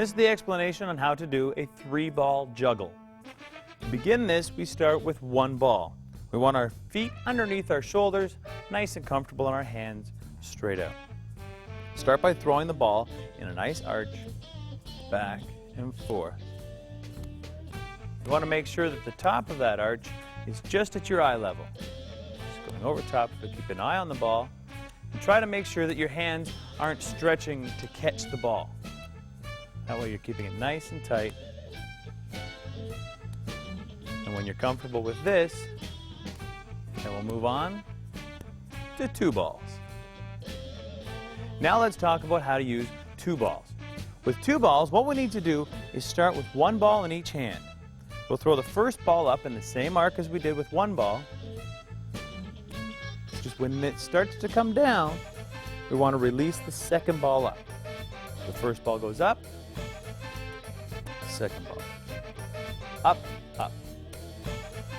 This is the explanation on how to do a 3-ball juggle. To begin this, we start with 1 ball. We want our feet underneath our shoulders, nice and comfortable, and our hands straight out. Start by throwing the ball in a nice arch, back and forth. You want to make sure that the top of that arch is just at your eye level. Just going over top of it, keep an eye on the ball, and try to make sure that your hands aren't stretching to catch the ball. That way you're keeping it nice and tight. And when you're comfortable with this, then we'll move on to 2 balls. Now let's talk about how to use 2 balls. With 2 balls, what we need to do is start with 1 ball in each hand. We'll throw the first ball up in the same arc as we did with 1 ball. Just when it starts to come down, we want to release the second ball up. The first ball goes up, second ball. Up, up,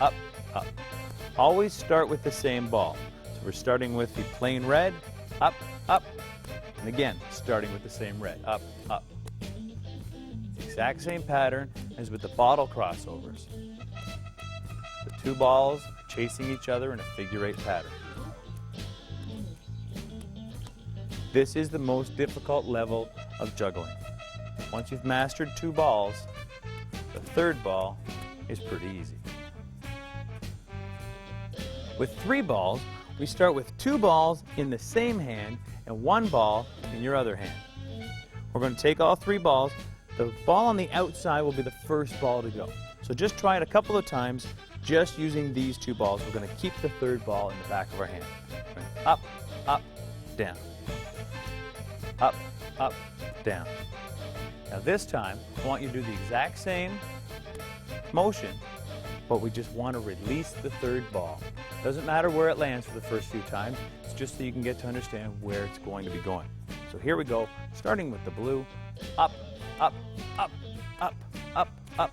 up, up. Always start with the same ball. So we're starting with the plain red, up, up, and again, starting with the same red, up, up. The exact same pattern as with the bottle crossovers. The 2 balls chasing each other in a figure-8 pattern. This is the most difficult level of juggling. Once you've mastered 2 balls, the 3rd ball is pretty easy. With 3 balls, we start with 2 balls in the same hand and 1 ball in your other hand. We're going to take all 3 balls. The ball on the outside will be the first ball to go. So just try it a couple of times, just using these 2 balls. We're going to keep the 3rd ball in the back of our hand. Up, up, down. Up, up, down. Now this time, I want you to do the exact same motion, but we just want to release the 3rd ball. Doesn't matter where it lands for the first few times, it's just so you can get to understand where it's going to be going. So here we go, starting with the blue, up, up, up, up, up, up.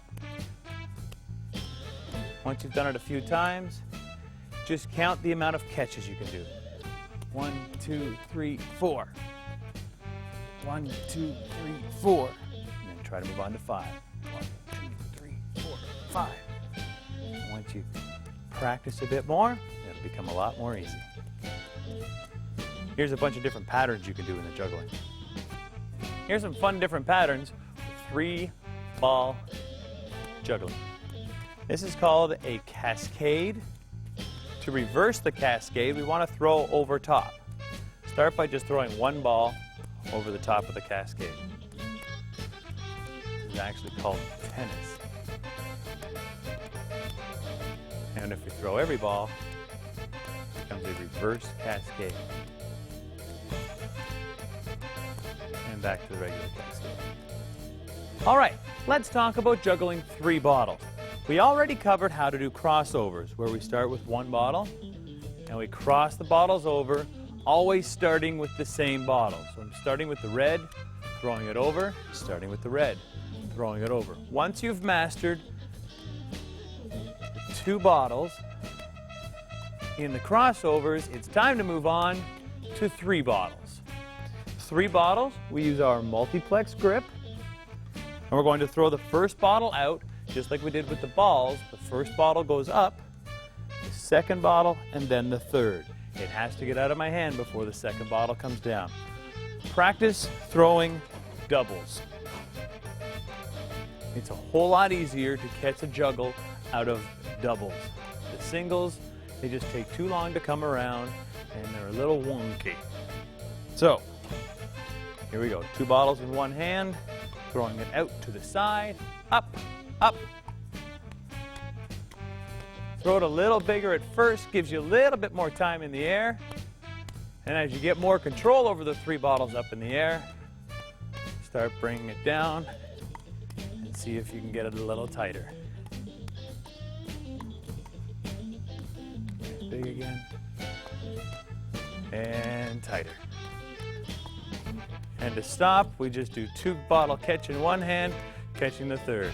Once you've done it a few times, just count the amount of catches you can do. 1, 2, 3, 4. 1, 2, 3, 4. And then try to move on to 5. 1, 2, 3, 4, 5. Once you practice a bit more, it'll become a lot more easy. Here's a bunch of different patterns you can do in the juggling. Here's some fun different patterns for 3-ball juggling. This is called a cascade. To reverse the cascade, we want to throw over top. Start by just throwing 1 ball over the top of the cascade. This is actually called tennis. And if we throw every ball, it becomes a reverse cascade. And back to the regular cascade. All right, let's talk about juggling 3 bottles. We already covered how to do crossovers, where we start with 1 bottle, and we cross the bottles over, always starting with the same bottle. So I'm starting with the red, throwing it over, starting with the red, throwing it over. Once you've mastered 2 bottles in the crossovers, it's time to move on to 3 bottles. 3 bottles, we use our multiplex grip, and we're going to throw the first bottle out, just like we did with the balls. The first bottle goes up, the second bottle, and then the 3rd. It has to get out of my hand before the second bottle comes down. Practice throwing doubles. It's a whole lot easier to catch a juggle out of doubles. The singles, they just take too long to come around, and they're a little wonky. So, here we go. 2 bottles in 1 hand, throwing it out to the side, up, up. Throw it a little bigger at first, gives you a little bit more time in the air. And as you get more control over the 3 bottles up in the air, start bringing it down and see if you can get it a little tighter. Big again. And tighter. And to stop, we just do 2 bottle catch in 1 hand, catching the 3rd.